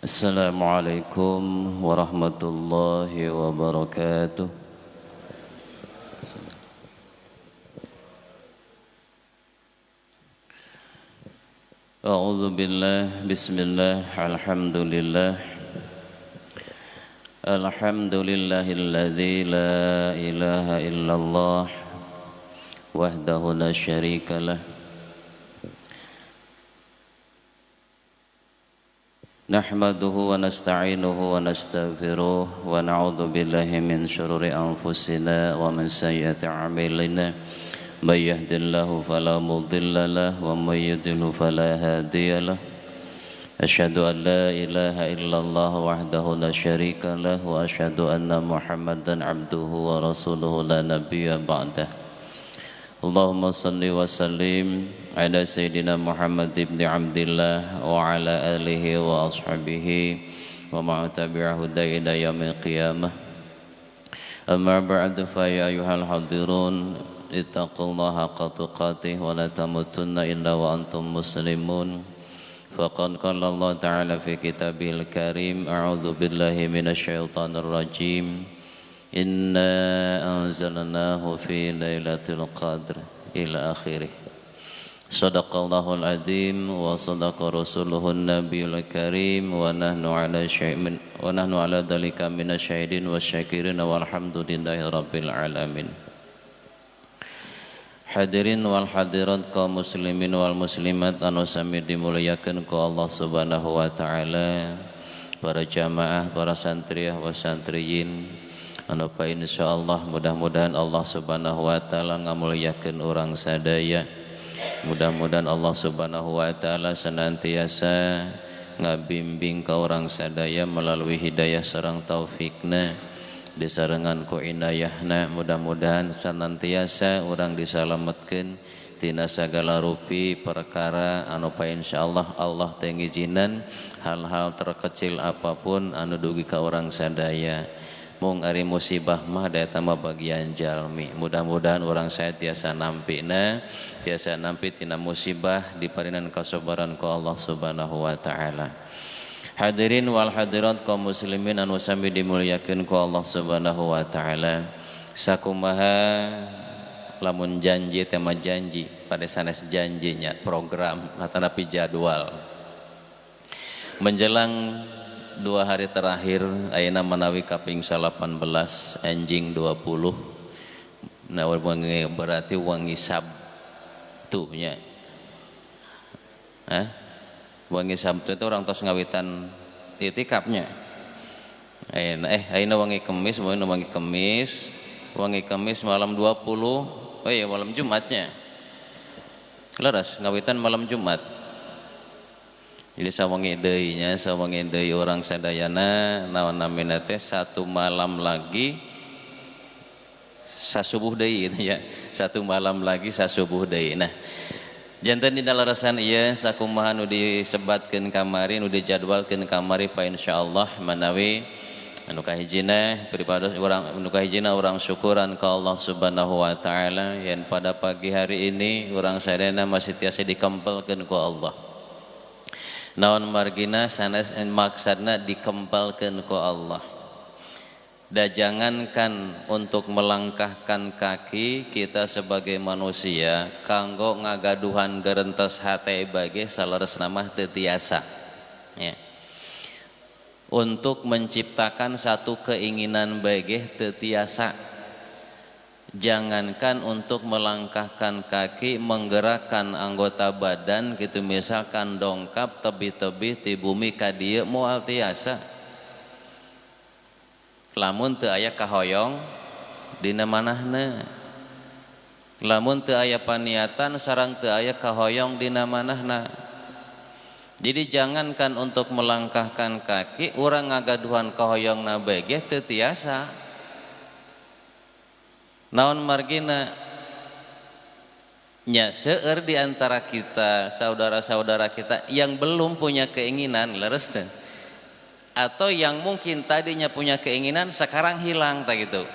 Assalamualaikum warahmatullahi wabarakatuh. A'udzu billah, bismillah, alhamdulillah. Alhamdulillahilladzi la ilaha illallah wahdahu la syarika lah. Nahmaduhu wa nasta'inuhu wa nastaghfiruh wa na'udzu billahi min syururi anfusina wa min sayyiati a'malina. May yahdihillahu fala mudilla lahu wa may yudlil fala hadiya lahu. Asyhadu an la ilaha illallah wahdahu la syarika lahu wa asyhadu anna Muhammadan 'abduhu wa rasuluhu la nabiyya ba'dah. Allahumma salli wa sallim ala Sayyidina Muhammad ibn Abdillah wa ala alihi wa ashabihi wa man tabi'ahu ila yaumil qiyamah. Amma ba'du fa ya ayyuhal hadirun ittaqullaha haqqa tuqatih wa la tamutunna illa wa antum muslimun. Faqad qala Allah ta'ala fi kitabihil karim a'udzu billahi minasy syaithanir rajim. Inna anzalnahu fi lailatul qadr ila akhirih. Sadaqallahul azim wa sadaqa rasuluhun nabiyul karim wa nahnu ala dzalika minasyahidin wasyakirin walhamdulillahi rabbil alamin. Hadirin wal hadirat kaum muslimin wal muslimat anu sami dimuliakeun ku Allah Subhanahu wa taala, para jamaah, para santriyah wa santriyin. Anapa insyaallah mudah-mudahan Allah Subhanahu wa taala ngamulyakeun urang sadaya. Mudah-mudahan Allah Subhanahu wa taala senantiasa ngabimbing ka urang sadaya melalui hidayah sareng taufikna disarengan ku inayahna. Mudah-mudahan senantiasa urang disalametkeun tina sagala rupi perkara anu pa insyaallah Allah teu ngijinan hal-hal terkecil apapun anu dugi ka urang sadaya. Mung ari musibah mah da eta mah bagian jalmi. Mudah-mudahan urang saya tiasa nampi tina musibah diparinan kasabaran ku Allah Subhanahu wa taala. Hadirin wal hadirat kaum muslimin anu sami dimuliakeun ku Allah Subhanahu wa taala. Sakumaha lamun janji tema janji pada sanes janjinya program tetapi jadwal. Menjelang 2 hari terakhir ayeuna manawi kaping 18 anjing 20 nah berarti wangi Sabtu nya. Wangi Sabtu itu orang tos ngawitan itikafnya. Ayeuna wangi Kemis, wangi Kemis malam 20. Oh iya malam Jumatnya. Leres ngawitan malam Jumat. Jadi sawangi deui orang sadayana naon namina teh 1 malam lagi sasubuh deui gitu ya. 1 malam lagi sasubuh deui. Nah, janten dina larasan ieu sakumaha nu disebatkeun kamari nu dijadwalkeun kamari pa insyaallah manawi anu kahijina pribados urang anu kahijina urang syukuran ka Allah Subhanahu wa taala yen pada pagi hari ini urang sadayana masih tiasa dikempelkeun ku Allah. Naon margina sanes maksudna dikempalkeun ku Allah. Da jangankan untuk melangkahkan kaki kita sebagai manusia kanggo ngagaduhan gerentes hate bage saleresna mah teu tiasa. Ya. Untuk menciptakan satu keinginan bage teu tiasa. Jangankan untuk melangkahkan kaki, menggerakkan anggota badan gitu, misalkan dongkap tebih-tebih ti bumi ka dieu moal tiasa. Lamun teu aya kahoyong dina manahna. Lamun teu aya paniatan sareng teu aya kahoyong dina manahna. Jadi jangankan untuk melangkahkan kaki, urang ngagaduhan kahoyongna bege teu tiasa. Naon margina nya seueur di antara kita saudara-saudara kita yang belum punya keinginan leres teh atau yang mungkin tadinya punya keinginan sekarang hilang tak gitu.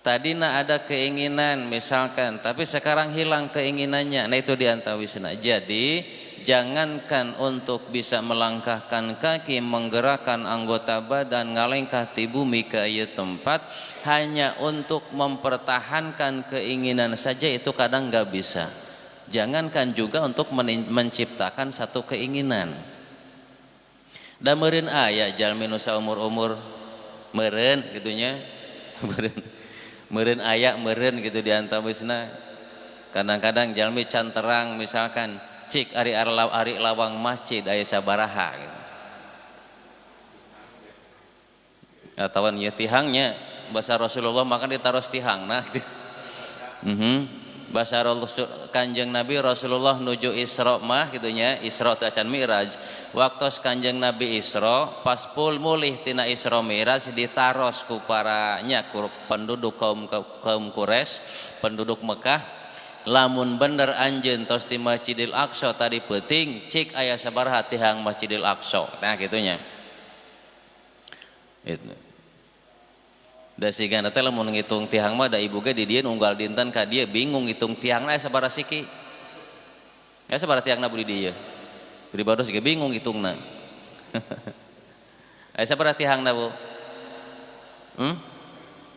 Tadinya ada keinginan misalkan tapi sekarang hilang keinginannya. Nah itu diantawisna. Jadi jangankan untuk bisa melangkahkan kaki, menggerakkan anggota badan, ngalengkah ti bumi ke ieu tempat, hanya untuk mempertahankan keinginan saja itu kadang nggak bisa. Jangankan juga untuk menciptakan satu keinginan. Da meureun aya jalmi nu saumur-umur meureun gitunya. Meureun aya meureun gitu di antawisna. Kadang-kadang jalmi can terang misalkan cik ari lawang masjid aya sabaraha gitu. Atawa ieu tihangnya bahasa Rasulullah makan ditaros tihangna gitu. Bahasa Kanjeng Nabi Rasulullah nuju Isra mah gitunya, Isra teh acan Mi'raj. Waktu Kanjeng Nabi Isra pas pul mulih tina Isra Mi'raj ditaros ku para nyakur penduduk kaum Quraisy, penduduk Mekah, lamun bener anjeun tos di Masjidil Aqsa tadi peuting cik aya sabaraha tihang Masjidil Aqsa. Nah gitunya. Itu. Da sigana teh lamun ngitung tihang mah da ibu ge di dieu unggal dinten ka dieu bingung ngitung tihangna aya sabaraha siki. Aya sabaraha tihangna budi dieu. Pribadi ge bingung ngitungna. Aya sabaraha tihangna Bu?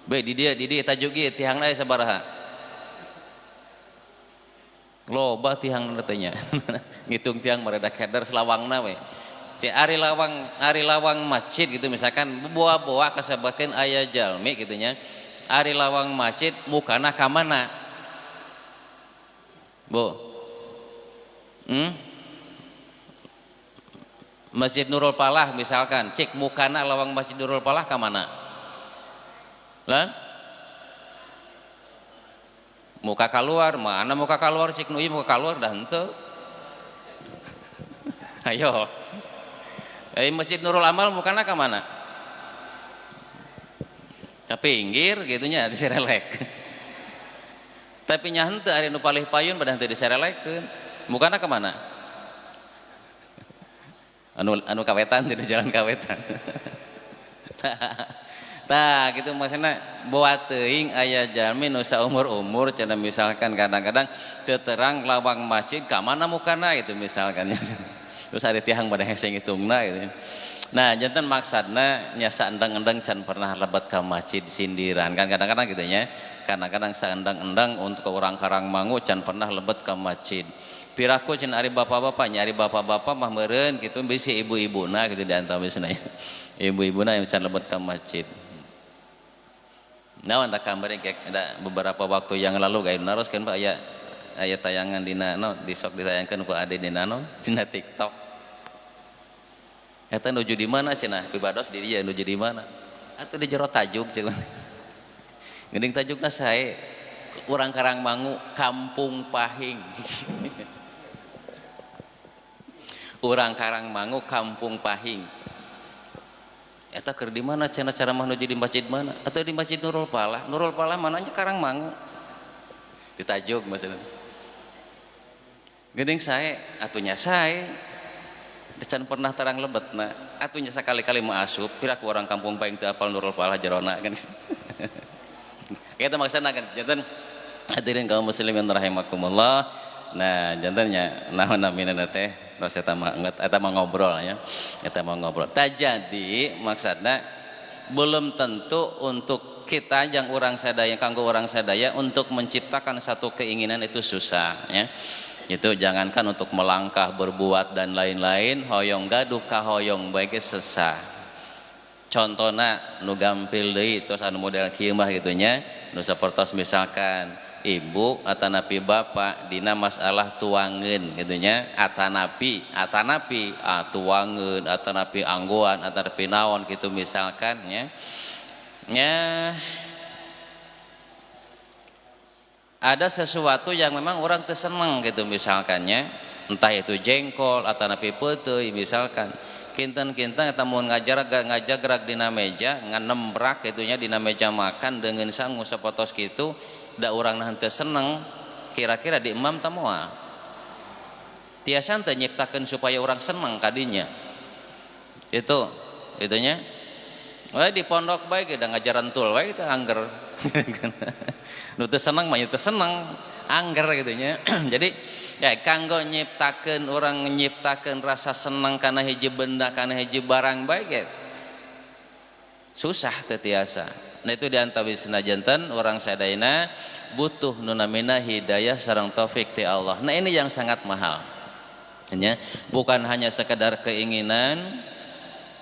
Bae di dieu tajuk ge tihangna aya sabaraha? Loba tihangna teh nya. Ngitung tihang marada keder selawangna we. Ari lawang masjid gitu misalkan boa-boa kasabakeun aya jalmi gitu nya. Ari lawang masjid mukana ka mana? Bu. Masjid Nurul Falah misalkan, cek mukana lawang Masjid Nurul Falah ka mana? Lah? Muka keluar, mana muka keluar cek nu ieu muka keluar dah henteu. Ayo. Masjid Nurul Amal mukana ke mana? Ke pinggir gitunya diserelek. Tapi nya henteu ari nu palih payun badah teu diserelekkeun. Mukana ke mana? Anu kawetan di jalan kawetan. Tah gitu maksudna boa teuing aya jalmi nu saumur-umur cenah misalkan kadang-kadang teu terang lawang masjid ka mana mukana gitu misalkan. Terus ada tihang pada hese ngitungna gitu. Nah, janten maksudna nya saendang-endang can pernah lebat ka masjid sindiran kan kadang-kadang gitu nya. Kadang-kadang saendang-endang untuk orang Karangmangu can pernah lebat ka masjid. Piraku can ari bapak-bapak nyari bapak-bapak mah meureun gitu bisi ibu-ibuna gitu di antawisna. Ibu-ibuna yang can lebat ka masjid. Nah, anda kamari ada beberapa waktu yang lalu gawe naroskeun Pak aya tayangan dina disok ditayangkeun ku ade dina dina TikTok. Eta nuju di mana cenah? Pibados di dieu nuju di mana? Atuh di jero tajuk cenah. Geuning tajukna sae urang Karangmangu Kampung Pahing. Urang Karangmangu Kampung Pahing. Eta keur di mana cenah cara mah nuju di masjid mana? Atau di Masjid Nurul Falah? Nurul Falah mananya Karangmangu. Ditajuk maksudna. Geuning sae atunya sae can pernah terang lebetna atunya sakali-kali maasup piraku orang Kampung Pahing teu apal Nurul Falah jerona kan. Eta maksudna kan janten hadirin kaum muslimin rahimakumullah. Nah jantennya naon naminana teh tos eta mah ngobrol ya. Eta mah ngobrol. Tah jadi maksudna belum tentu untuk kita yang orang sadaya kanggo orang sadaya untuk menciptakan satu keinginan itu susah ya. Itu jangankan untuk melangkah berbuat dan lain-lain hoyong gaduh ka hoyong bae ge sesah. Contona nu gampil deui tos anu model kieu mah kitu nya nu sapertos misalkan ibu atanapi bapak dina masalah tuangeun kitu nya atanapi tuangeun atanapi anggoan atanapi naon kitu misalkan nya ada sesuatu yang memang orang tersenang gitu misalkannya entah itu jengkol atau napi peuteuy misalkan kinten-kinten eta mun ngajagrag dina meja nganembrak gitunya dina meja makan dengan sangu sapotos kitu da urang henteu seneng kira-kira di imam teh moal tiasa teu nyiptakeun supaya orang seneng kadinya itunya di pondok bae ge da ngajaran tul wae teh angger nu teu seneng mah teu seneng angger gitu nya. Jadi ya kanggo nyiptakeun orang nyiptakeun rasa senang kana hiji benda kana hiji barang baik ya susah teu tiasa. Nah itu diantawisna janten orang sadayana butuh nu namina hidayah sareng taufik ti Allah. Nah ini yang sangat mahal. Ya, bukan hanya sekedar keinginan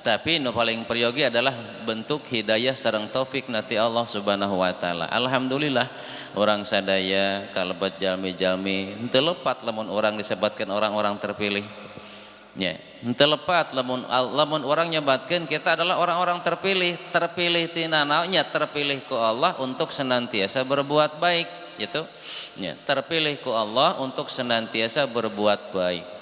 tapi nu paling priyogi adalah bentuk hidayah sareng taufik nati Allah Subhanahu wa taala. Alhamdulillah orang sadaya kalebet jalmi-jalmi henteu lepat lamun orang disebutkan orang-orang terpilih. Ya, henteu lepat lamun orang nyebatkeun kita adalah orang-orang terpilih tina naonnya terpilih ku Allah untuk senantiasa berbuat baik gitu. Ya, terpilih ku Allah untuk senantiasa berbuat baik.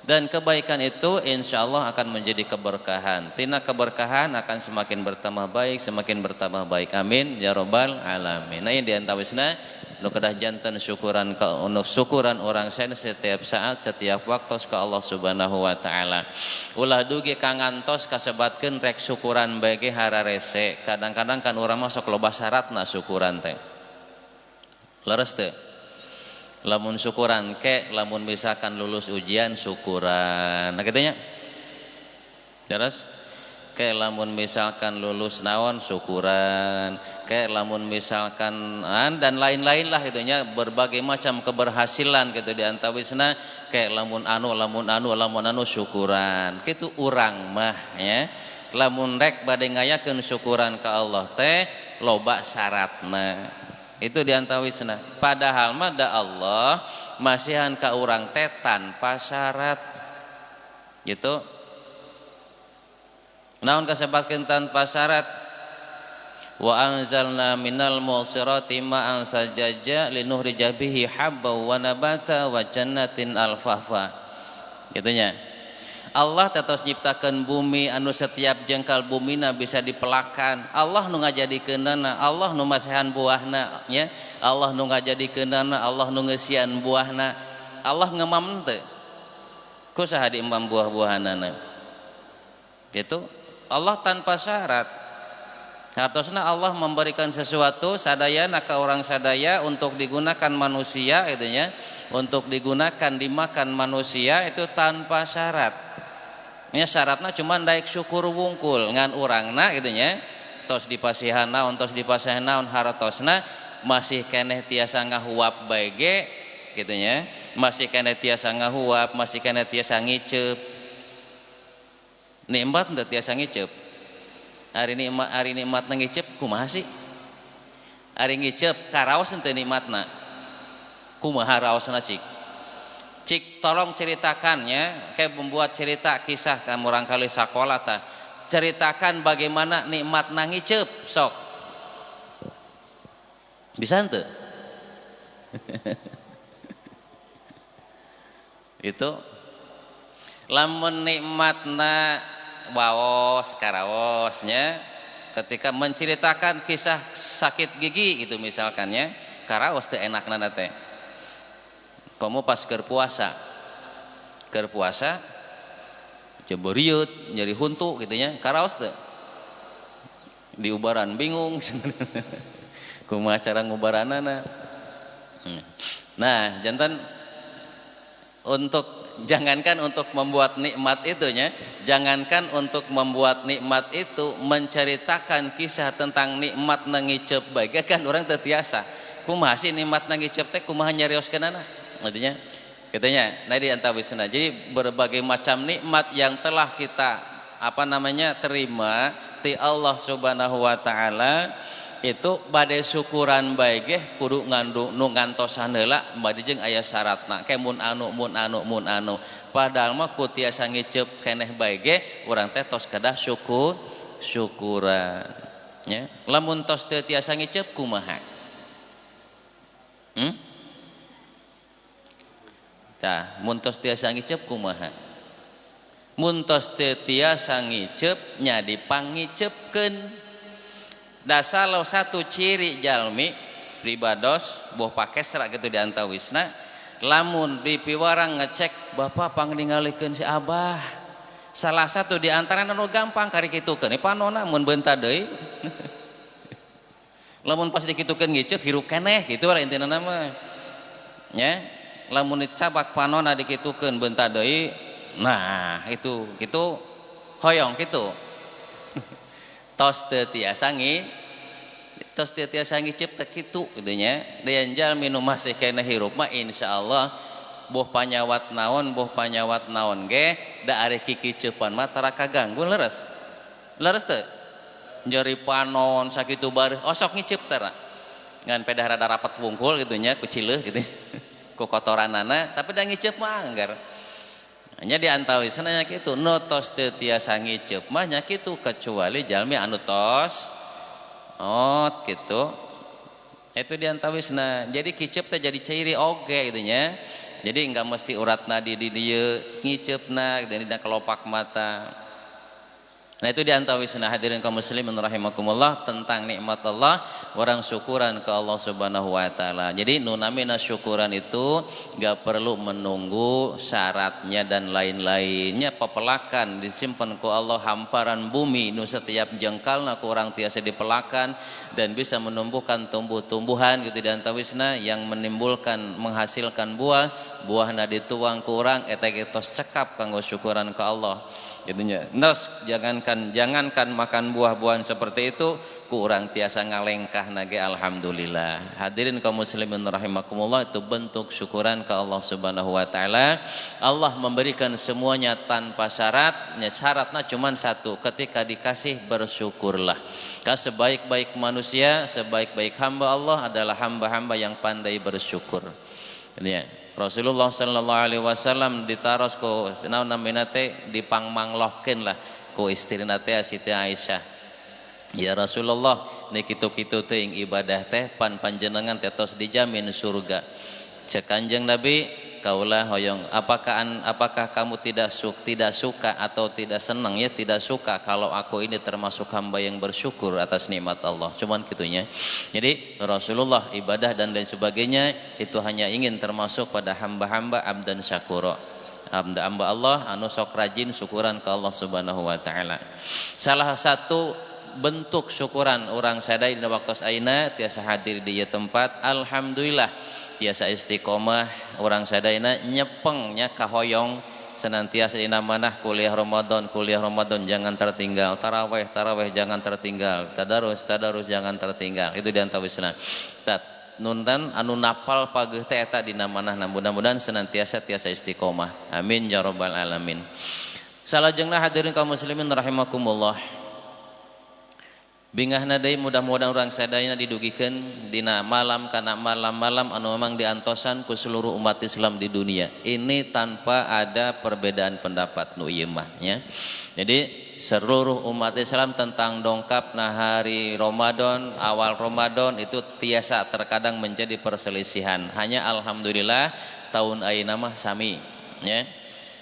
Dan kebaikan itu insya Allah akan menjadi keberkahan. Tina keberkahan akan semakin bertambah baik, semakin bertambah baik. Amin ya robbal alamin. Nah ini diantawisna nu kedah janten syukuran syukuran orang saya setiap saat, setiap waktu ke Allah Subhanahu wa taala. Ulah dugi kangantos kasebatkeun rek syukuran bae hararese. Kadang-kadang kan urang mah sok loba syaratna syukuran teh. Leres teu? Lamun syukuran ke lamun misalkan lulus ujian syukuran nah gitu nya terus ke lamun misalkan lulus naon syukuran ke lamun misalkan dan lain-lain lah gitu nya berbagai macam keberhasilan gitu diantawisna ke lamun anu syukuran kitu urang mah ya lamun rek bade ngayakeun syukuran ka Allah teh loba syaratna itu diantawisna padahal mah da Allah masihan ka urang teh tanpa syarat gitu naon kasebatkeun tanpa syarat wa anzalna minal mu'sirati ma'an sajajja linuhrija bihi habba wa nabata wa jannatin alfafa gitunya Allah tetos nyiptakeun bumi anu setiap jengkal bumina bisa dipelakan. Allah nu ngajadikeunana, Allah nu masehan buahna nya. Allah nu ngajadikeunana, Allah nu ngeusian buahna. Allah ngemam teu? Ku saha diemam buah-buahanana? Gitu. Allah tanpa syarat. Hartosna Allah memberikan sesuatu sadayana ka orang sadaya untuk digunakan manusia gitu nya. Untuk digunakan dimakan manusia itu tanpa syarat. Ya syaratna cuma daek syukur wungkul ngan urangna gitu nya tos dipasihan naon tos dipasihan naon hartosna masih keneh tiasa ngahuap bae ge gitu nya masih keneh tiasa ngahuap masih keneh tiasa ngiceup nikmat teu tiasa ngiceup ari nikmat ngiceup kumaha sih ari ngiceup karaos teu nikmatna kumaha raosna cik tolong ceritakannya kayak membuat cerita kisah kamu rangkali sakola ta ceritakan bagaimana nikmat ngiceup sok bisa ente itu lamun nikmatna waos karaosnya ketika menceritakan kisah sakit gigi gitu misalkannya karaos teh enakna teh kamu pas keur puasa coba riut nyeri huntu gitunya karaos teu di ubaran bingung kumaha cara ngubaranana nah jantan untuk jangankan untuk membuat nikmat itunya jangankan untuk membuat nikmat itu menceritakan kisah tentang nikmat ngiceup bae kan orang teu tiasa kumaha sih nikmat ngiceup teh kumaha nyarioskeunana artinya katanya tadi antawisna jadi berbagai macam nikmat yang telah kita terima ti Allah Subhanahu wa taala itu bade syukuran bae ge kudu ngandung nu ngantosan heula bade jeung aya syaratna ke mun anu padahal mah ku tiasa ngiceup keneh bae ge urang teh tos kedah syukuran nya lamun tos teu tiasa ngiceup kumaha tah mun tos tiasa ngiceup kumaha mun tos teu tiasa ngiceup nya dipangiceupkeun da salah satu ciri jalmi pribados boh pakesra gitu di antawisna lamun di piwarang ngecek bapak pangningalikeun si abah salah satu di antara anu gampang kari kitukeun panonna mun beunta deui lamun pas dikitukeun ngiceup hirup keneh gitu lah intina mah nya lamun dicabak panona dikitukeun beunta deui nah itu kitu hoyong kitu tos teu tiasa ngicip teh kitu kitu nya deun jalmi nu masih kana hirup mah insyaallah boh panyawat naon ge da ari kikiceupan mah tara kaganggu leres teu jari panon sakitu bareuh osok ngicip tara ngan pedah rada rapat wungkul gitu nya ku cileuh gitu ku kotoranana tapi da ngicep mah anggar nya diantawisna nya kitu nu tos teu tiasa ngicep mah nya kitu kecuali jalmi anu tos ot gitu itu diantawisna jadi kicep teh jadi ciri oge gitu nya jadi enggak mesti urat nadi di dieu ngiceupna dan dina kelopak mata. Nah itu diantawisna hadirin kaum muslimin rahimakumullah tentang nikmat Allah orang syukuran ke Allah Subhanahu wa taala. Jadi nu namina syukuran itu enggak perlu menunggu syaratnya dan lain-lainnya pepelakan disimpan ku Allah hamparan bumi nu setiap jengkalna ku urang tiasa dipelakan dan bisa menumbuhkan tumbuh-tumbuhan gitu diantawisna yang menimbulkan menghasilkan buahna dituang ku urang eta tos cekap kanggo syukuran ke Allah. Gitunya. Nos jangankan makan buah-buahan seperti itu ku urang tiasa ngalengkah nage alhamdulillah. Hadirin kaum muslimin rahimakumullah itu bentuk syukuran ke Allah Subhanahu wa taala. Allah memberikan semuanya tanpa syarat, syaratnya cuma satu, ketika dikasih bersyukurlah. Karena sebaik-baik manusia, sebaik-baik hamba Allah adalah hamba-hamba yang pandai bersyukur. Ini ya. Rasulullah sallallahu alaihi wasallam ditaros ku naon namina teh dipangmanglohkeun lah ku istrina teh Siti Aisyah. Ya Rasulullah nih kitu-kitu teuing ibadah teh panjenengan teh tos dijamin surga. Cek Kanjeng Nabi kaulah hoyong apakah kamu tidak suka atau tidak senang ya tidak suka kalau aku ini termasuk hamba yang bersyukur atas nikmat Allah cuman gitunya. Jadi Rasulullah ibadah dan lain sebagainya itu hanya ingin termasuk pada hamba-hamba abdan syakura hamba Allah anu sok rajin syukuran ke Allah Subhanahu wa taala. Salah satu bentuk syukuran orang sadaya dina waktos ayeuna tiasa hadir di ieu tempat alhamdulillah tiasa istiqomah orang sadayana nyepengnya kahoyong senantiasa dina manah kuliah Ramadan jangan tertinggal taraweh jangan tertinggal tadarus jangan tertinggal itu diantawisna nuntan anu napal pageuh teh eta dina manah mudah-mudahan senantiasa tiasa istiqomah amin ya rabbal alamin. Salajengna hadirin kaum muslimin rahimakumullah bingahna deui mudah-mudahan urang sadayana didugikeun dina malam kana malam-malam anu memang diantosan ku seluruh umat Islam di dunia. Ini tanpa ada perbedaan pendapat nu ieu mah nya. Jadi seluruh umat Islam tentang dongkapna hari Ramadan, awal Ramadan itu tiasa terkadang menjadi perselisihan. Hanya alhamdulillah tahun ayeuna mah sami nya.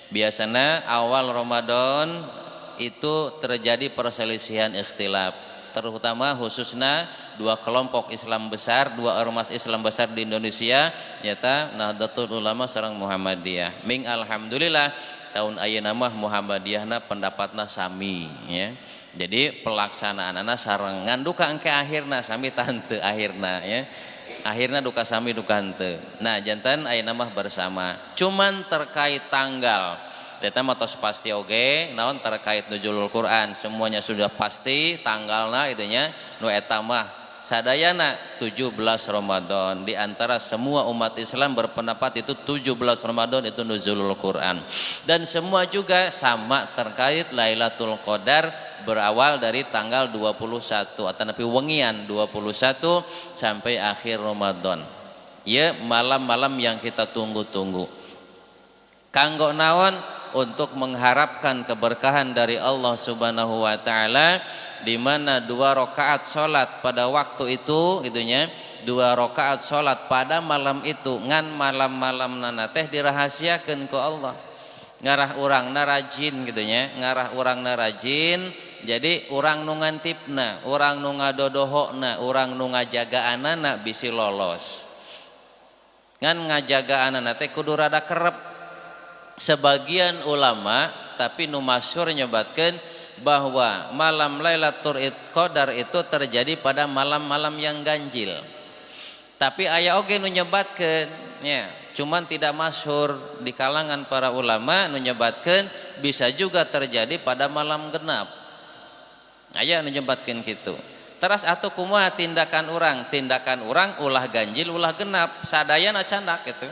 Biasana awal Ramadan itu terjadi perselisihan ikhtilaf terutama khususnya dua kelompok Islam besar, dua ormas Islam besar di Indonesia nyata Nahdlatul Ulama sareng Muhammadiyah. Ming alhamdulillah tahun ayeuna mah Muhammadiyahna pendapatna sami ya. Jadi pelaksanaanna sareng ngan duka engke akhirna sami tante akhirna ya. Akhirna duka sami duka henteu. Nah, janten ayeuna mah bersama. Cuman terkait tanggal eta mah tos pasti oge naon terkait nuzulul Quran semuanya sudah pasti tanggalna itu nya nu eta mah sadayana 17 Ramadan di antara semua umat Islam berpendapat itu 17 Ramadan itu nuzulul Quran dan semua juga sama terkait Lailatul Qadar berawal dari tanggal 21 atau nepi wengian 21 sampai akhir Ramadan ya malam-malam yang kita tunggu-tunggu kanggo naon untuk mengharapkan keberkahan dari Allah Subhanahu wa taala di mana 2 rakaat salat pada waktu itu itunya 2 rakaat salat pada malam itu ngan malam-malam nana teh dirahasiakeun ku Allah ngarah urangna rajin gitunya ngarah urangna rajin jadi urang nu ngantipna urang nu ngadodohona urang nu ngajagaanana bisi lolos ngan ngajagaanana teh kudu rada kerep. Sebagian ulama tapi nu masyhur nyebatkeun bahwa malam Lailatul Qadar itu terjadi pada malam-malam yang ganjil. Tapi aya oge nu nyebatkeun nya cuman tidak masyhur di kalangan para ulama menyebatkan bisa juga terjadi pada malam genap. Aya menyebatkan gitu. Teras atau kumaha tindakan orang ulah ganjil ulah genap sadayana candak gitu.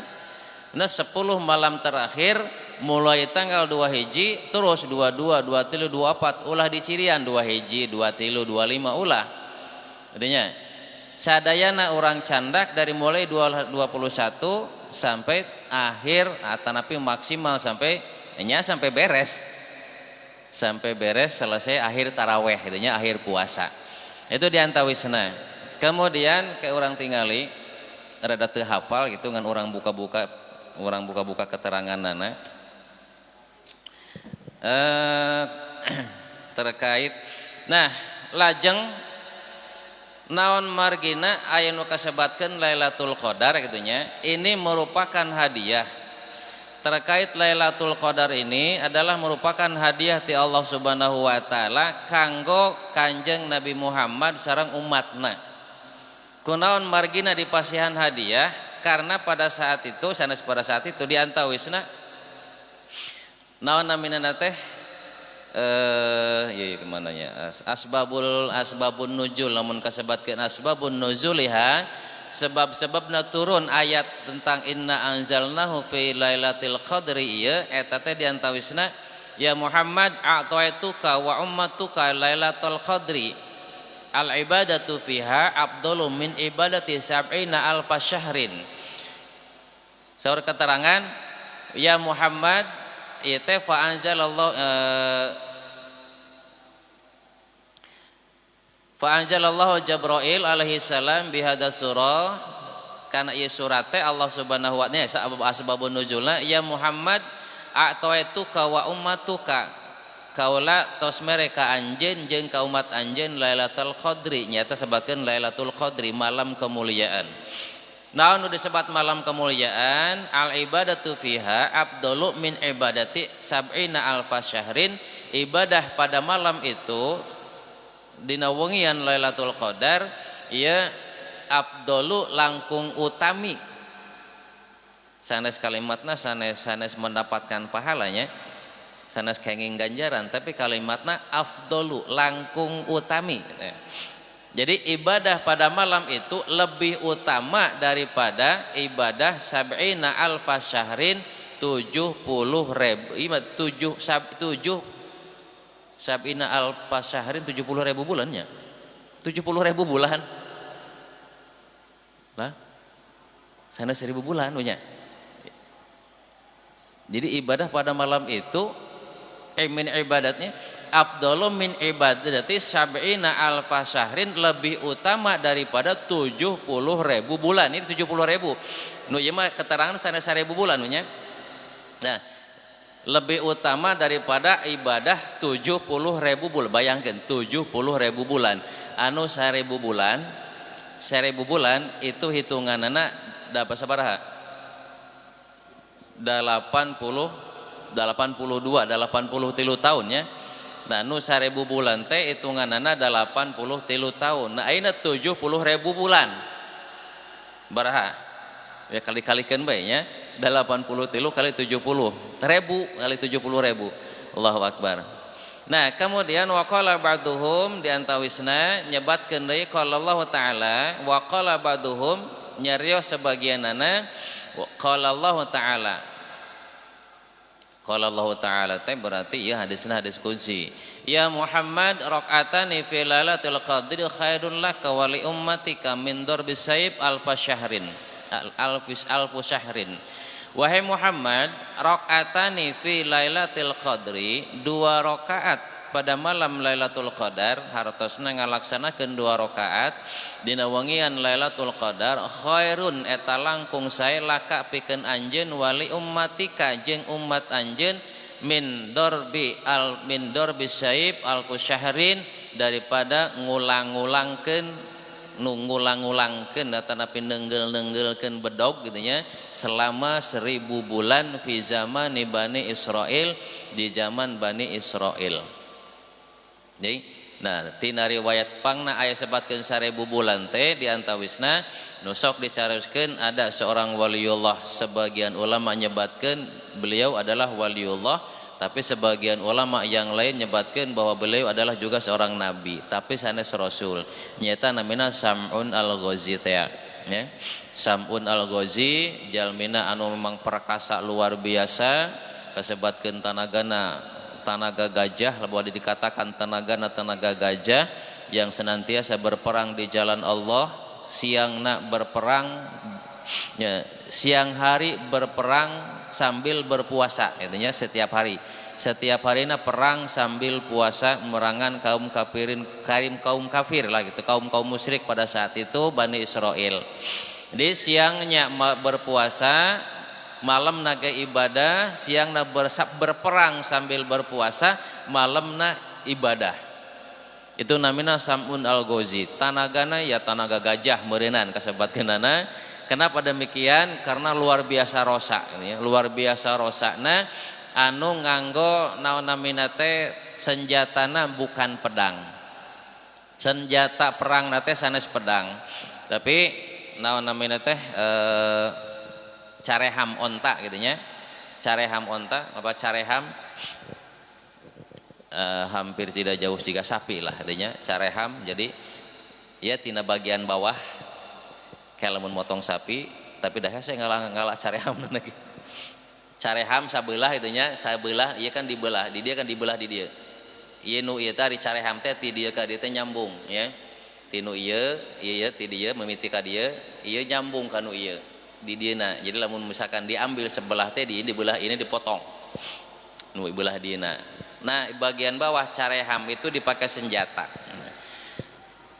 Nah 10 malam terakhir mulai tanggal 2 hiji terus 22, 23, 24 ulah dicirian 2 hiji, 23, 25 ulah. Artinya sadayana orang candak dari mulai 21 sampai akhir atau napi maksimal sampai beres. Sampai beres selesai akhir taraweh itunya akhir puasa. Itu diantawisna. Kemudian ke orang tingali rada teu hafal gitu ngan orang buka-buka keteranganana terkait nah lajeng naon margina aya nu kasebatkeun Lailatul Qadar gitunya. Ini merupakan hadiah. Terkait Lailatul Qadar ini adalah merupakan hadiah ti Allah Subhanahu wa taala kanggo Kanjeng Nabi Muhammad sareng umatna. Kunaon margina dipasihan hadiah karena pada saat itu diantawisna naon naminana teh kemana ya asbabun nuzul lamun kasebatkeun asbabun nuzuliha sebab-sebabna turun ayat tentang inna anzalnahu fi lailatul qadri ieu eta teh diantawisna ya Muhammad a'taituka wa ummatuka lailatul qadri al ibadatu fiha afdalu min ibadati sab'ina alfa syahrin. Saur keterangan ya Muhammad ieu teh fa anzalallahu Fa'anjalallahu Jibril alaihi salam bihada surah kana ieu surat teh Allah Subhanahu wa taala asbabun nuzulna ya Muhammad a'taituka wa ummatuka kaula tos mereka anjeun jeung ka umat anjeun Lailatul Qadri nyata sebatkeun Lailatul Qadri malam kemuliaan. Naon nu disebat malam kemuliaan al ibadatu fiha afdalu min ibadati sab'ina alfa syahrin. Ibadah pada malam itu dina wengian Lailatul Qadar ieu afdalu langkung utami. Sanes kalimatna sanes mendapatkan pahalanya, sanes kenging ganjaran, tapi kalimatna afdalu langkung utami. Jadi ibadah pada malam itu lebih utama daripada ibadah sab'ina alfa syahrin 70.000 sab'ina alfa syahrin 70.000 bulannya 70.000 bulan lah sana 1.000 bulan punya. Jadi ibadah pada malam itu min ibadatnya afdalu min ibadati sab'ina alfa syahrin lebih utama daripada 70.000 bulan. Ini 70.000 nu ieu mah keterangan sana 1.000 bulan punya. Nah lebih utama daripada ibadah 70.000 bulan. Bayangkan 70.000 bulan anu 1.000 bulan itu hitunganana dapat sabaraha 83 tahun ya. Nah nu 1.000 bulan teh hitunganana 83 tahun. Nah ayeuna 70.000 bulan baraha ya kali-kalikeun bae nya 83 kali 70.000 kali 70.000. Allahu Akbar. Nah kemudian waqala ba'duhum diantawisna nyebatkeun deui qala Allah taala wa qala ba'duhum nyarios sebagianana qala Allah taala. Qala Allah taala teh berarti ya hadisna hadis kunci. Ya Muhammad rakaatani fi lailatul qadri khairun laka wa li ummatika min darbis sayf alfa syahrin. Alfu syahrin. Wahai Muhammad, rakaatani fi lailatul qadri 2 rakaat pada malam Lailatul Qadar hartosna ngalaksanakeun 2 rakaat dina wengian Lailatul Qadar khairun eta langkung sae laka pikeun anjeun wali ummatika jeung umat anjeun min darbi syaib alfu syahrin daripada ngulang-ngulangkeun atanapi nenggel-nenggelkeun bedog gitu nya selama 1.000 bulan fi zaman Bani Israil di zaman Bani Israil. Jadi Nah tina riwayat pangna aya sebatkeun 1000 bulan teh diantawisna nu sok dicaroskeun ada seorang waliullah. Sebagian ulama nyebatkeun beliau adalah waliullah, tapi sebagian ulama yang lain nyebatkeun bahwa beliau adalah juga seorang nabi tapi sanes rasul. Nyata namina Sam'un al-Ghazi teh ya. Sam'un al-Ghazi jalmina anu memang perkasa luar biasa, kasebatkeun tanaga gajah, boleh dikatakan tenaga gajah yang senantiasa berperang di jalan Allah, siangna berperang ya, siang hari berperang sambil berpuasa, intinya setiap harina perang sambil puasa merangan kaum kafir lah gitu, kaum musyrik pada saat itu Bani Israel. Di siangnya berpuasa, malam naga ibadah, siang na berperang sambil berpuasa, malam na ibadah. Itu namina Sam'un al-Ghazi. Tanagana ya tanaga gajah meureunnan kasebatkeunana. Kenapa demikian? Karena luar biasa rosa ini ya. Luar biasa rosana anu nganggo naon namina teh senjatana bukan pedang. Senjata perang nate sanes pedang. Tapi naon namina teh careham onta gitu nya. Careham onta apa careham hampir tidak jauh jika sapi lah artinya careham. Jadi ya tina bagian bawah kayak lamun motong sapi, tapi dah saya ngalah careham lagi. Careham sabelah itunya, sabelah ieu kan dibelah, di dia kan dibelah di dia. Ieu nu ieu teh careham teh ti dieu ka dieu teh nyambung ya. Ti nu ieu ti dieu mimiti ka dieu, ieu nyambung ka nu ieu. Di dieuna. Jadi lamun misalkan diambil sebelah teh dibelah ini dipotong. Nu belah dieuna. Nah, bagian bawah careham itu dipakai senjata.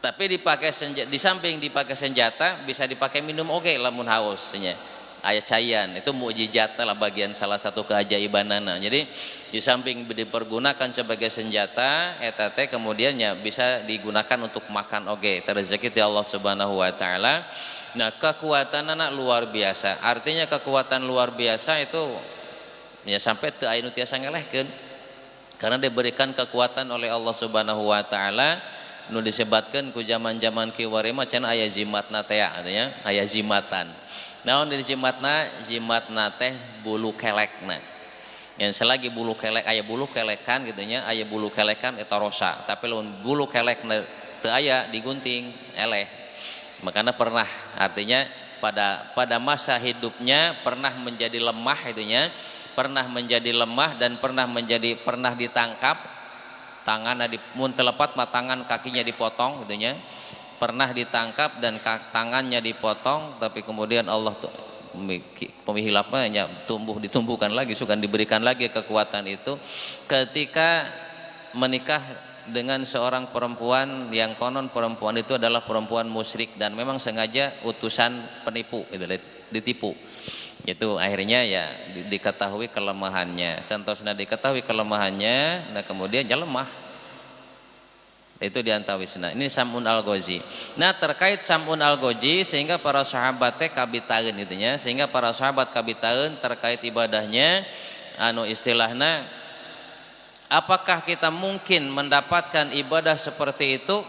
Tapi dipakai senjata, di samping dipakai senjata bisa dipakai minum oke lamun haus nya. Aya cayan itu mukjizat lah bagian salah satu keajaibanana. Jadi di samping dipergunakan sebagai senjata eta teh kemudiannya bisa digunakan untuk makan oge. Rezeki ti Allah Subhanahu wa taala. Nah, kekuatanana luar biasa. Artinya kekuatan luar biasa itu ya sampai teu aya nu tiasa ngelehkeun. Karena diberikan kekuatan oleh Allah Subhanahu wa taala nu disebatkeun ku zaman-zaman kiwari mah cenah aya jimatna teh artinya aya jimatan. Naon di jimatna teh bulu kelekna. Yang selagi bulu kelek aya bulu kelekan gitu nya, aya bulu kelekan eta rosa. Tapi lamun bulu kelekna teu aya digunting eleh. Makanya pernah artinya pada masa hidupnya pernah menjadi lemah itunya, pernah menjadi lemah dan pernah ditangkap, tanganna mun telepat mah tangan kakinya dipotong gitunya, pernah ditangkap dan tangannya dipotong, tapi kemudian Allah pemihilapnya ditumbuhkan lagi, sukan diberikan lagi kekuatan itu ketika menikah dengan seorang perempuan yang konon perempuan itu adalah perempuan musyrik dan memang sengaja utusan penipu gitu, ditipu. Itu akhirnya ya diketahui kelemahannya. Santosna diketahui kelemahannya, nah kemudian dia lemah. Itu diantawisna. Ini Sam'un al-Ghazi. Nah, terkait Sam'un al-Ghazi sehingga para sahabat teh kabitaeun itunya, sehingga para sahabat kabitaeun terkait ibadahnya anu istilahna apakah kita mungkin mendapatkan ibadah seperti itu?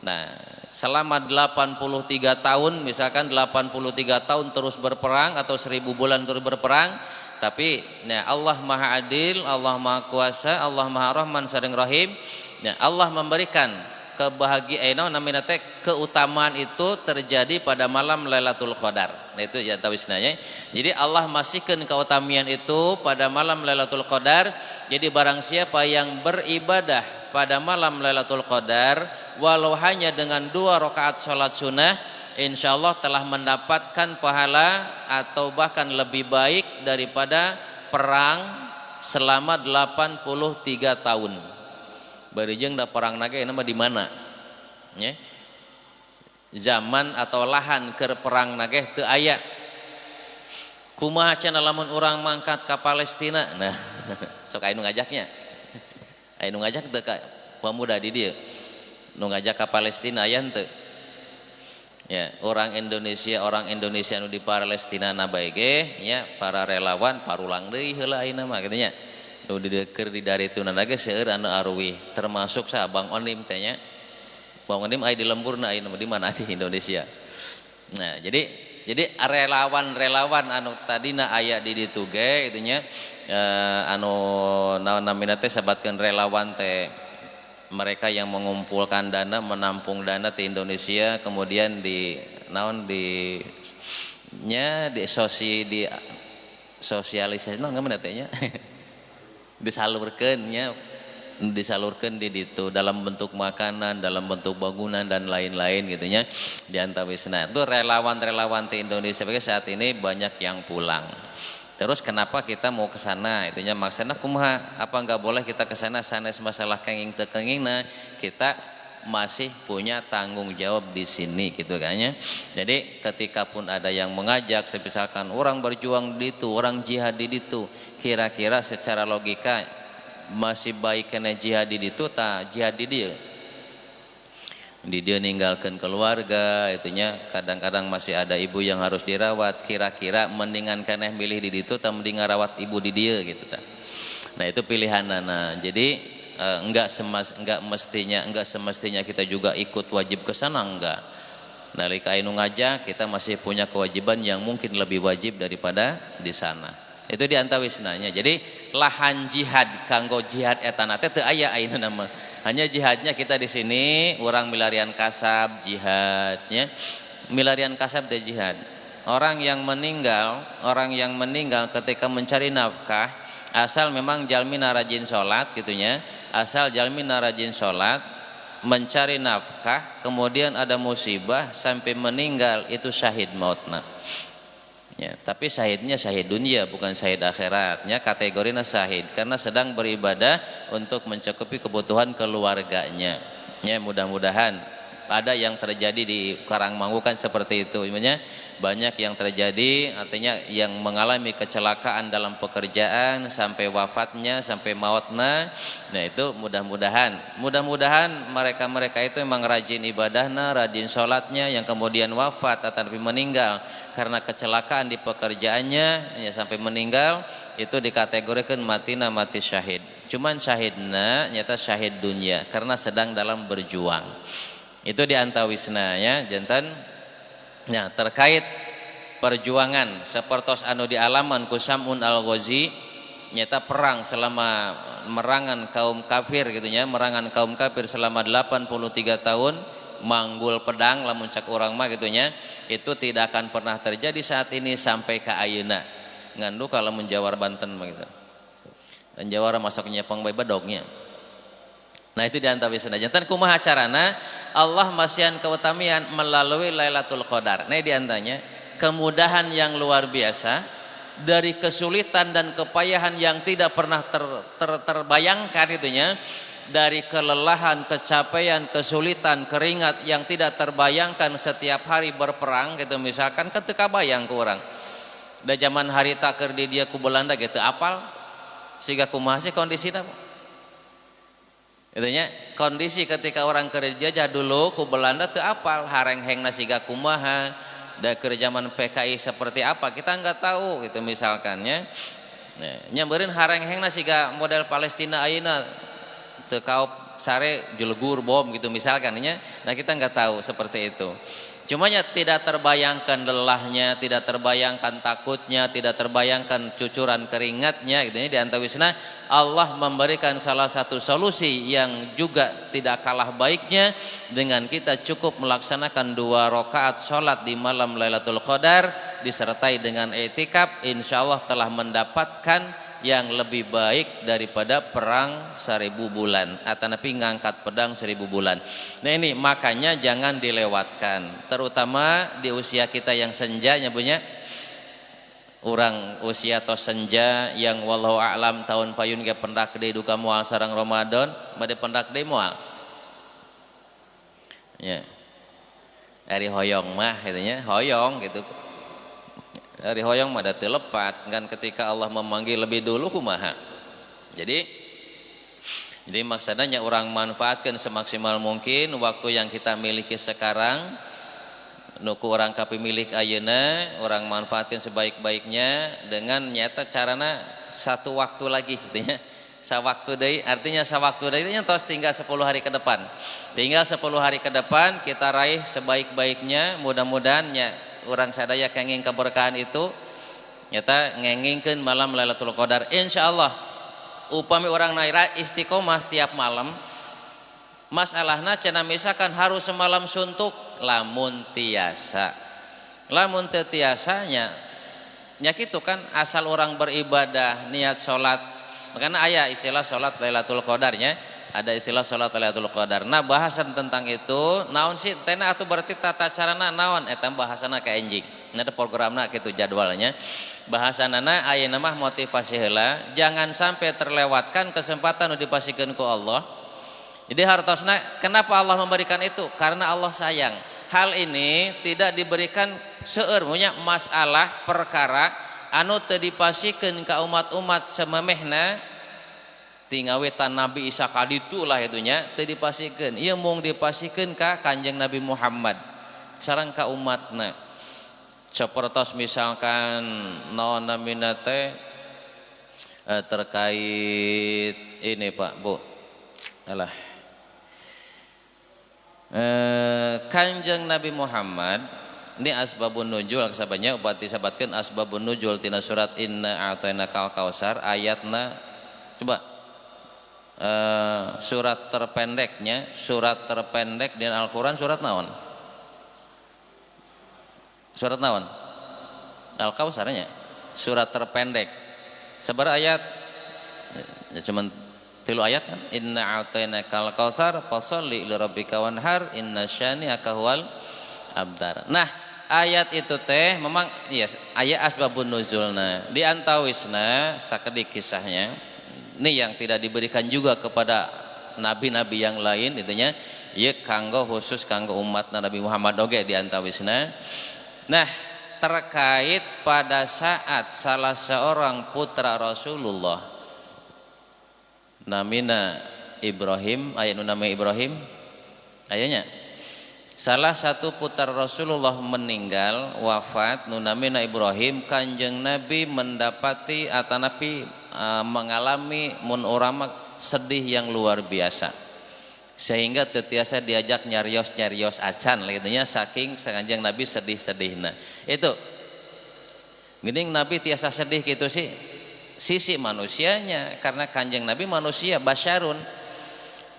Nah, selama 83 tahun misalkan 83 tahun terus berperang atau 1000 bulan terus berperang, tapi nah Allah Maha Adil, Allah Maha Kuasa, Allah Maha Rahman sareng Rahim. Nah, Allah memberikan kebahagiaan namanya teh keutamaan itu terjadi pada malam Lailatul Qadar. Nah, itu ya tawisnanya. Jadi Allah masihkan keutamaan itu pada malam Lailatul Qadar. Jadi barang siapa yang beribadah pada malam Lailatul Qadar walau hanya dengan 2 rakaat salat sunnah, insyaallah telah mendapatkan pahala atau bahkan lebih baik daripada perang selama 83 tahun. Barijeng da perang nage nama di mana? Ya. Zaman atau lahan keur perang nage teu aya. Kumaha cenah lamun urang mangkat ka Palestina? Nah, sok aya nu ngajaknya. Aya nu ngajak teu ka pemuda di dieu. Nu ngajak ka Palestina aya henteu? Ya, orang Indonesia nu di Palestina na bae ge nya para relawan parulang deui heula ayeuna mah kitu nya. nu keur di daritunan lagi seueur anu arwih termasuk sa Bang Onim teh nya. Bang Onim aya di lemburna aya di mana di Indonesia. Nah, jadi relawan-relawan anu tadina aya di ditu ge itu nya anu naon namina teh sabatkeun relawan teh mereka yang mengumpulkan dana, menampung dana di Indonesia, kemudian di naon di sosialisasi naon ngamana teh nya disalurkeun di ditu dalam bentuk makanan, dalam bentuk bangunan dan lain-lain gitunya di antawisna. Itu relawan-relawan di Indonesia saat ini banyak yang pulang. Terus kenapa kita mau ke sana? Itunya maksudnya kumaha? Apa enggak boleh kita ke sana sanes masalah kenging teu kengingna, kita masih punya tanggung jawab di sini gitu kayaknya. Jadi ketika pun ada yang mengajak, misalkan orang berjuang di itu, orang jihad di itu, kira-kira secara logika masih baik kena jihad di itu ta jihad di dia ninggalkan keluarga itunya, kadang-kadang masih ada ibu yang harus dirawat, kira-kira mendingan kena milih di itu ta mending ngarawat ibu di dia gitu ta. Nah itu pilihan nana. Jadi enggak semestinya kita juga ikut wajib ke sana, enggak. Nalika anu ngajak kita masih punya kewajiban yang mungkin lebih wajib daripada di sana. Itu di antawisnanya. Jadi lahan jihad kanggo jihad etana teh teu aya ayeuna nama. Hanya jihadnya kita di sini orang milarian kasab jihadnya. Milarian kasab teh jihad. Orang yang meninggal ketika mencari nafkah, asal memang jalmina rajin salat gitunya, asal jalmina rajin salat, mencari nafkah, kemudian ada musibah sampai meninggal, itu syahid mautna. Ya, tapi syahidnya syahid dunia bukan syahid akhiratnya, kategorinya syahid karena sedang beribadah untuk mencukupi kebutuhan keluarganya. Ya, mudah-mudahan ada yang terjadi di Karangmangu kan seperti itu. Banyak yang terjadi, artinya yang mengalami kecelakaan dalam pekerjaan sampai wafatnya, sampai mautnya. Nah itu mudah-mudahan mereka itu memang rajin ibadahnya, rajin sholatnya, yang kemudian wafat atau meninggal karena kecelakaan di pekerjaannya ya, sampai meninggal, itu dikategorikan mati syahid. Cuman syahidna nyata syahid dunia karena sedang dalam berjuang. Itu diantawisna ya jantan. Nah terkait perjuangan sepertos anu dialaman ku Sam'un al-Ghazi, nyata perang selama merangan kaum kafir gitunya, merangan kaum kafir selama 83 tahun, manggul pedang lamun cak urang mah gitunya, itu tidak akan pernah terjadi saat ini sampai ke ayeuna. Ngandu kalau menjawar Banten begitu. Dan jawara masaknya pangbai badognya. Nah itu diantawisna jantan kumaha carana Allah masihan keutamian melalui Lailatul Qadar. Nah diantaranya kemudahan yang luar biasa dari kesulitan dan kepayahan yang tidak pernah terbayangkan itunya, dari kelelahan, capaian, kesulitan, keringat yang tidak terbayangkan setiap hari berperang gitu, misalkan ketika bayang ke orang da zaman hari takir di dia ku Belanda gitu apal sehingga kumaha sih kondisinya itunya, kondisi ketika orang kerja dulu ku Belanda teu apal harenghengna siga kumaha, da keur zaman PKI seperti apa kita enggak tahu gitu misalkannya. Nah, nyambereun harenghengna siga model Palestina ayeuna teu kaop sare jelegur bom gitu misalkan nya. Nah, kita enggak tahu seperti itu. Cumanya tidak terbayangkan lelahnya, tidak terbayangkan takutnya, tidak terbayangkan cucuran keringatnya gitu ya. Di antawisna Allah memberikan salah satu solusi yang juga tidak kalah baiknya dengan kita cukup melaksanakan 2 rakaat sholat di malam Lailatul Qadar disertai dengan i'tikaf, insyaallah telah mendapatkan yang lebih baik daripada perang 1000 bulan atau napi ngangkat pedang 1000 bulan. Nah ini makanya jangan dilewatkan, terutama di usia kita yang senja nyabunya, orang usia tos senja yang wallahu a'lam tahun payun ke pendak deui duka moal sareng Ramadan bade pendak deui moal ya ari hoyong mah gitu hoyong gitu. Hari hoyong mah teu lepat kan, ketika Allah memanggil lebih dulu kumaha. Jadi maksudnya orang manfaatkan semaksimal mungkin waktu yang kita miliki sekarang, nuku orang kapi milik ayeuna orang manfaatkan sebaik-baiknya dengan nyata carana satu waktu lagi gitu ya. sawaktu deui, artinya sawaktu deui itu tos tinggal 10 hari ke depan. Tinggal 10 hari ke depan kita raih sebaik-baiknya, mudah-mudahan nya urang sadaya kenging keberkahan itu nyata ngengingkeun malam Lailatul Qadar insyaallah. Upami orang naira istiqomah setiap malam, masalahna cenah misalkan harus semalam suntuk, lamun tiasa tiasanya nya kitu kan, asal orang beribadah niat sholat, makanya aya istilah sholat Lailatul Qadarnya, ada istilah sholat Lailatul Qadar. Nah bahasan tentang itu naon sih tena atuh berarti tata carana naon eta bahasana ka enjing, nah ada programna kitu jadwalnya. Bahasanana ayeuna mah motivasi heula, jangan sampai terlewatkan kesempatan nu dipasikeun ku Allah. Jadi hartosna kenapa Allah memberikan itu? Karena Allah sayang. Hal ini tidak diberikan seueur munya masalah perkara anu teu dipasikeun ka umat-umat samemehna tingawetan Nabi Isa kaditu lah itunya teu dipasikeun. Ieu mung dipasikeun ka Kanjeng Nabi Muhammad sareng ka umatna. Sapertos misalkan naon namina teh terkait ini Pak Bu. Alah. Kanjeng Nabi Muhammad ini asbabun nuzul kasabanya ubat disabatkeun asbabun nuzul tina surat Inna A'tainakal Kautsar ayatna coba surat terpendek di Al-Qur'an surat naon? Surat naon? Al-Kautsarnya surat terpendek sabar ayat ya cuman 3 ayat kan, inna a'tainakal kautsar fasholli li rabbika wanhar inna syani'aka huwal abtar. Nah ayat itu teh memang iya ayat asbabun nuzulna di antawisna sakedik kisahnya ini yang tidak diberikan juga kepada nabi-nabi yang lain itunya ieu kanggo khusus kanggo umat Nabi Muhammad oge di antawisna. Nah terkait pada saat salah seorang putra Rasulullah namina Ibrahim, ayat nu nama Ibrahim ayahnya salah satu putra Rasulullah meninggal wafat nu namina Ibrahim, Kanjeng Nabi mendapati atau Nabi mengalami mun urang sedih yang luar biasa sehingga tetiasa diajak nyarios acan gitu saking Kanjeng Nabi sedih-sedihna. Itu geuning Nabi tiasa sedih gitu sih sisi manusianya, karena Kanjeng Nabi manusia basyarun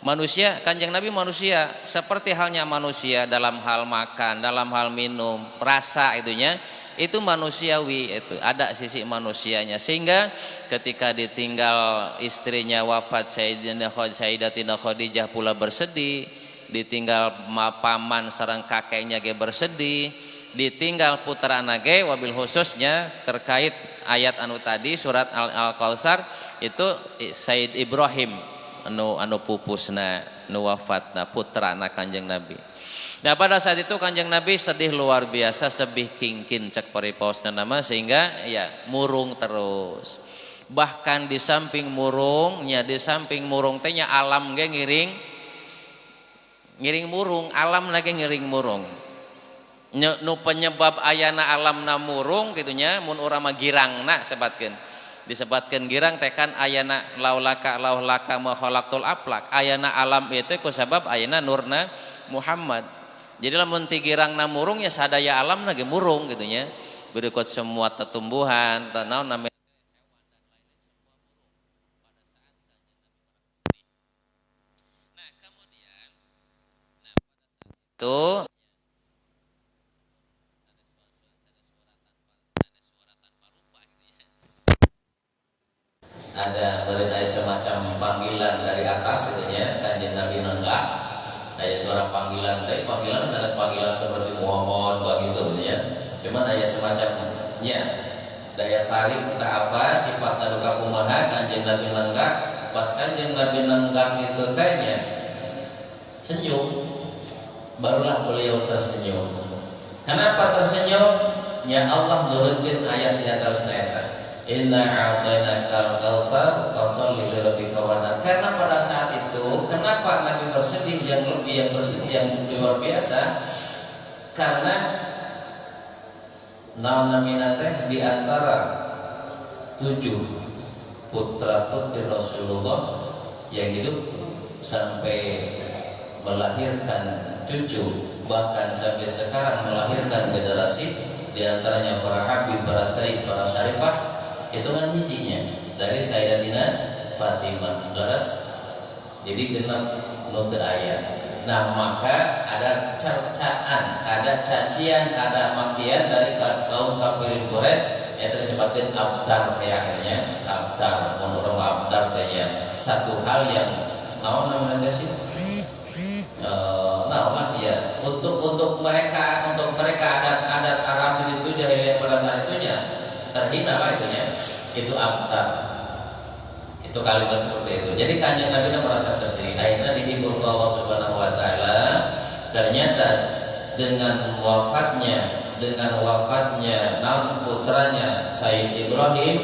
manusia, Kanjeng Nabi manusia seperti halnya manusia dalam hal makan, dalam hal minum, rasa itunya itu manusiawi, itu ada sisi manusianya sehingga ketika ditinggal istrinya wafat Sayyidatina Khadijah pula bersedih, ditinggal paman sareng kakeknya ge bersedih, ditinggal putra nage wabil khususnya terkait ayat anu tadi surat Al-Kautsar itu Sayyid Ibrahim anu pupusna nu wafatna putrana Kanjeng Nabi. Nah pada saat itu Kanjeng Nabi sedih luar biasa, sebih kingkin cek paripaosna nama sehingga ya murung terus. Bahkan di samping murung teh nya alam ge ngiring murung, alam lagi ngiring murung. Nu penyebab ayana alamna murung gitunya mun urang mah girangna disebutkeun girang tekan ayana laulaka ma khalaqtul aflak, ayana alam itu ku sabab ayana nurna Muhammad. Jadi lamun ti girangna murung ya sadaya alamna ge murung gitunya, berikut semua tetumbuhan naon namanya itu ada beri semacam panggilan dari atas itunya Kanjeng Nabi nenggak aya suara panggilan sanes panggilan seperti Muhammad begitu ya, cuman aya semacamnya daya tarik kita apa sifat taruka kumaha Kanjeng Nabi nenggak, pas Kanjeng Nabi nenggak itu tanya senyum, barulah beliau tersenyum. Kenapa tersenyum? Ya Allah nurunkeun ayat di atas ayat Inna a'tainakal kautsar fasholli li rabbika wanhar. Karena pada saat itu kenapa Nabi bersedih yang luar biasa? Karena naon namina teh di antara 7 putra putri Rasulullah yang hidup sampai melahirkan cucu, bahkan sampai sekarang melahirkan generasi, diantaranya para habib, para sayyid, para syarifah, hitungan hijinya dari Sayyidatina Fatimah laras, jadi genap nutu ayat. Nah maka ada cercaan, ada cacian, ada makian dari kaum kafirin Quraisy, itu disebutkan abtar kayaknya, abtar, menurut abtar kayaknya satu hal yang namanya sih, ya untuk mereka adat Arab itu jahiliyah pada saat itunya terhina lah itunya, itu abtar, itu kalimat seperti itu. Jadi kanjeng Nabi merasa sedih, akhirnya dihibur Allah Subhanahu Wa Taala. Ternyata dengan wafatnya putranya Sayyid Ibrahim,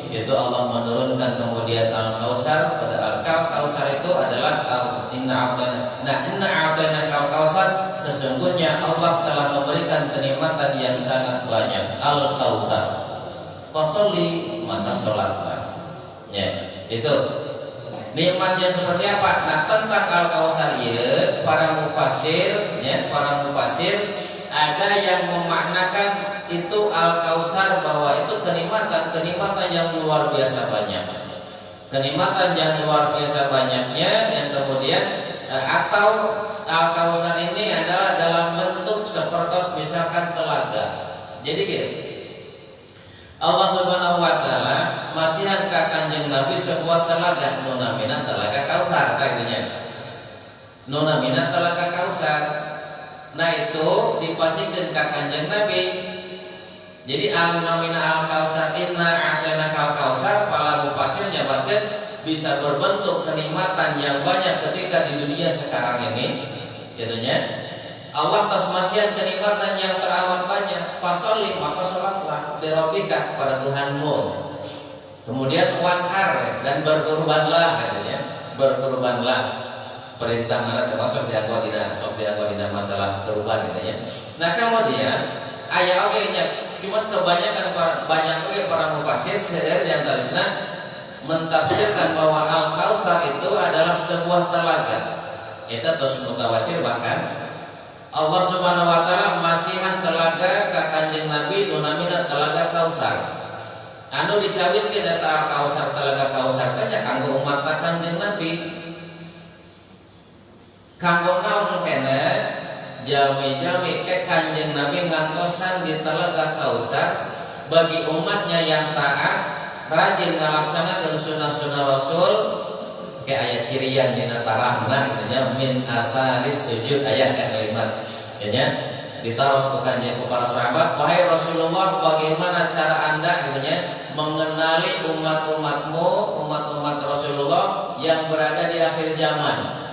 itu Allah menurunkan kemudian Al-Kautsar. Pada Al-Kautsar itu adalah inna a'tainaka al-kautsar, sesungguhnya Allah telah memberikan kenikmatan yang sangat banyak. Al-Kautsar, fasholli maka sholatlah. Ya, itu nikmatnya seperti apa? Nah tentang Al-Kautsar ya, para mufasir ada yang memaknakan itu Al-Kautsar bahwa itu kenikmatan yang luar biasa banyak. Kenikmatan yang luar biasa banyaknya yang kemudian atau Al-Kautsar ini adalah dalam bentuk seperti misalkan telaga. Jadi gitu. Allah Subhanahu Wa Taala masihan ka Kanjeng Nabi sebuah telaga, nunamina telaga Kautsar kayaknya. Nunamina telaga Kautsar. Nah itu dipasihkan ke Kanjeng Nabi. Jadi al-namina al-Kautsar, inna a'tainaka al-Kautsar, para mufasir nyabarkan bisa berbentuk kenikmatan yang banyak ketika di dunia sekarang ini, gitunya. Allah tasmasian kenikmatan yang teramat banyak. Fasholli maka sholatlah lirabbika kepada Tuhanmu. Kemudian wanhar dan berkurbanlah katanya, berkurbanlah. Perintah mana termasuk dianggap tidak masalah kurban katanya. Nah kemudian ayat nya cuma kebanyakan para mufasir seueur di antaranya mentafsirkan bahwa Al-Kautsar itu adalah sebuah telaga. Itu terus mutawatir, bahkan Allah Subhanahu Wa Taala masihan telaga ka Kanjeng Nabi nunamina telaga Kautsar. Anu dicawiskeun eta Al-Kautsar, telaga Kautsar teh kanggo umat Kanjeng Nabi. Kanggo naon kene jalmi-jalmi ke Kanjeng Nabi ngantosan di telaga Kautsar bagi umatnya yang taat, rajin ngalaksanakeun sunah-sunah Rasul. Kayak ayat cirian dina tarahna itunya min atharis sujud, ayat kalimat ya ditaros ke Kanjeng para sahabat, wahai Rasulullah, bagaimana cara Anda gitunya mengenali umat-umatmu, umat Rasulullah yang berada di akhir zaman.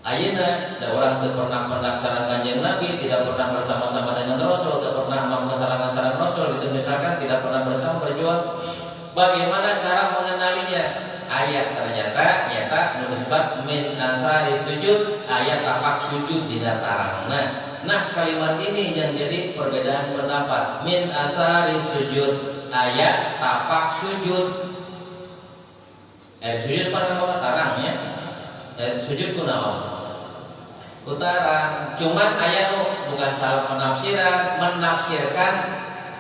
Ayeuna da urang teu pernah mendaksana Kanjeng Nabi, tidak pernah bersama-sama dengan Rasul, tidak pernah mengsasarangan Rasul gitu misalkan, tidak pernah bersama berjuang. Bagaimana cara mengenalinya? Ayat ternyata nyata disebut min athari sujud, ayat tapak sujud di datarang. Nah kalimat ini yang jadi perbedaan pendapat. Min athari sujud, ayat tapak sujud. Sujud pada mana tarangnya? Sujud kunaon? Utaran. Cuman ayat bukan salah penafsiran, menafsirkan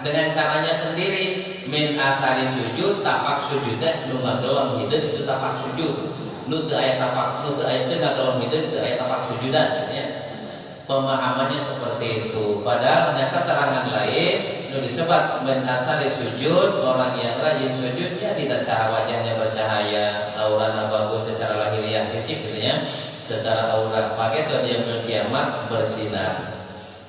dengan caranya sendiri. Min asari sujud, tapak sujudnya nu ngagelong hideung itu tapak sujud. Nu teu aya tapak, nu teu aya teu ngagelong hideung teu aya tapak sujudan ya. Pemahamannya seperti itu. Padahal ternyata keterangan lain nu disebut min asari sujud, orang yang rajin sujudnya tidak cara wajahnya bercahaya, aurana bagus secara lahiriah fisik gitu ya. Secara aura pakai tuh dia kiamat bersinar.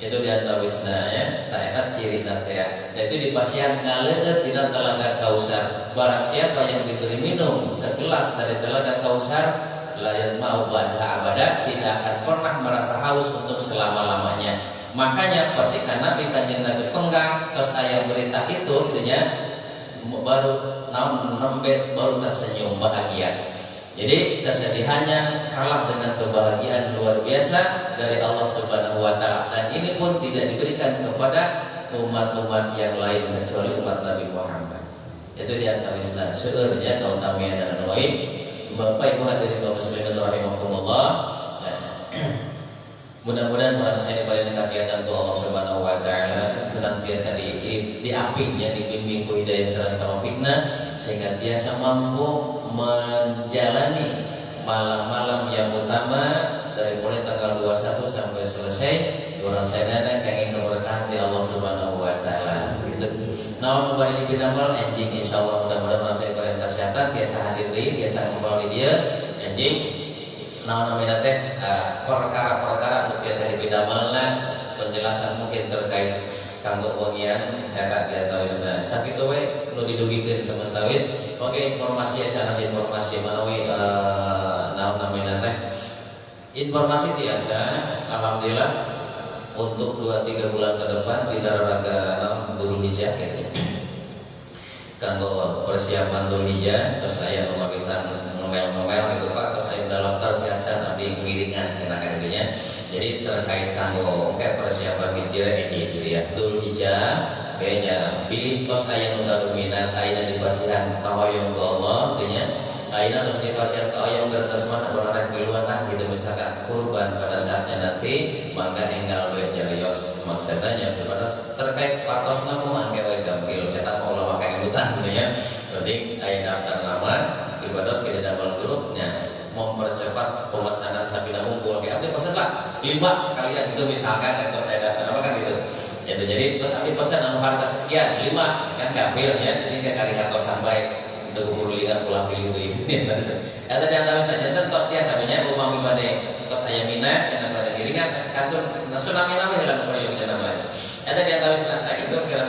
Itu diantawisna ya, tak ciri nanti ya. Dan itu dipasihan ngaleut tina telaga Kautsar. Barang siapa yang diberi minum segelas dari telaga Kautsar, layan mau bada abada, tidak akan pernah merasa haus untuk selama-lamanya. Makanya ketika Nabi Kanjeng Nabi penggang terus ayat berita itu gitunya, baru naon nembe baru tersenyum bahagia. Jadi kesedihannya kalah dengan kebahagiaan luar biasa dari Allah Subhanahu Wa Taala, dan ini pun tidak diberikan kepada umat-umat yang lain kecuali umat Nabi Muhammad. Itu di antawisna seueurnya kautamian dan baik. Bapak Ibu hadirin kaum muslimin rahimakumullah. Mudah-mudahan orang saya dibalik kegiatan doa Allah Subhanahu wa taala senantiasa diapingnya, dibimbing ku hidayah sareng taufikna sehingga biasa mampu menjalani malam-malam yang utama dari mulai tanggal 21 sampai selesai. Orang sadana kangge keberkahan ti Allah Subhanahu wa taala. Gitu. Naon nu bari dipidamel anjing insyaallah mudah-mudahan orang saya dibalik kesehatan biasa hadir deui, biasa ngobrol di dia anjing. Nah, namanya teh perkara-perkara nu biasa dipidamelna penjelasan mungkin terkait kanggo wengian eta diantawisna sakitu we nu didugikeun sementawis. Oke, informasi sanes informasi manawi naon namanya teh informasi tiasa alhamdulillah untuk 2-3 bulan ke depan di Dararaga Dzulhijjah gitu. Kanggo persiapan Dzulhijjah terus aya nu ngabitan ngomel-ngomel itu Pak, terus saya dalam terjasa nanti pengiringan cenakan itunya. Jadi terkait kanggo kayak persiapan hijrah Dzulhijjah kayaknya pilih tos aya nu minat ayeuna di pasihan kahoyong ku Allah nya ayeuna tos di pasihan kahoyong gertos mana bararek miluan gitu misalkan kurban pada saatnya nanti mangga enggal we nyarios maksudnya terkait patosna kumaha we gampil eta mah ulah make ngelutan nya. Berarti aya daftar nama ibadah kita dalam grupnya mempercepat pemesanan sabina ngumpul kayak abdi pesan lah 5 sekalian itu misalkan atau saya datang apa kan gitu itu jadi terus abdi pesan anu harga sekian 5 kan gampil ya jadi kayak karikator sampai untuk kubur lihat pulang pilih deui eta di antara saja tos dia sabinya umami bade tos saya minat cenah bade giringan tos kantor nasunami nama hilang koyo nama eta di antara saya itu kira